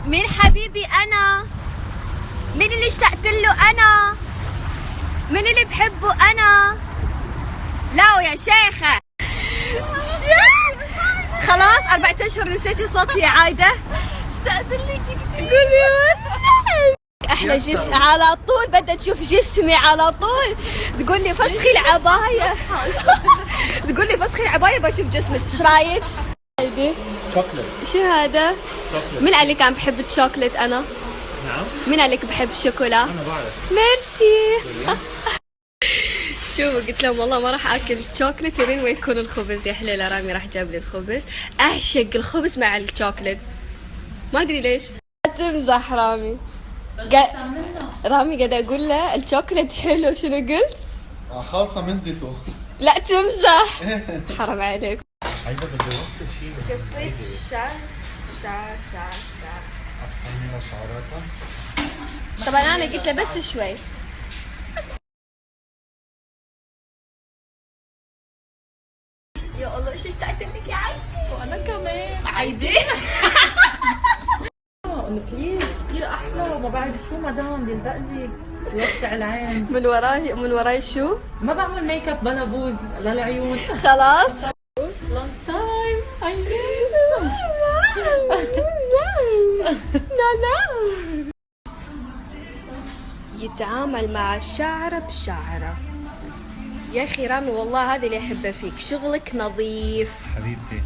مين حبيبي انا؟ مين اللي اشتقت له انا؟ مين اللي بحبه انا؟ لا يا شيخة. خلاص 4 اشهر نسيتي صوتي يا عايدة. اشتقت لك كثير. قولي احلى جسم على طول، بدها تشوف جسمي على طول تقول لي فسخي العباية. تقول لي فسخي العباية بشوف جسمك. ايش رايك؟ شوكليت. شو هذا؟ شوكليت. مين قال لك عم بحب الشوكليت انا؟ نعم. مين قال لك بحب الشوكولا؟ انا بعرف. ميرسي. شوفوا قلت لهم والله ما راح اكل شوكليت لين ما يكون الخبز. يا حليله رامي راح جاب لي الخبز. اعشق الخبز مع الشوكليت، ما ادري ليش. تمزح رامي. رامي قاعد اقول له الشوكليت حلو. شنو قلت؟ خالصة مندته. لا تمزح. حرام عليك. عايزة بتجوزت شيء. قصيت شعر. قصينا لها شعراتها. طبعا انا قلت له بس شوي. يا الله شو اشتقت لك يا عايدة. وانا كمان عايدة. انه كثير احلى وما بعرف شو مدام بيلبق لي يوسع العين. من وراي شو؟ ما بعمل ميك اب بلا بوز للعيون. خلاص. لونج تايم. لا يتعامل مع الشعر بشعره. يا اخي رامي والله هذا اللي احبه فيك، شغلك نظيف. حبيبتي.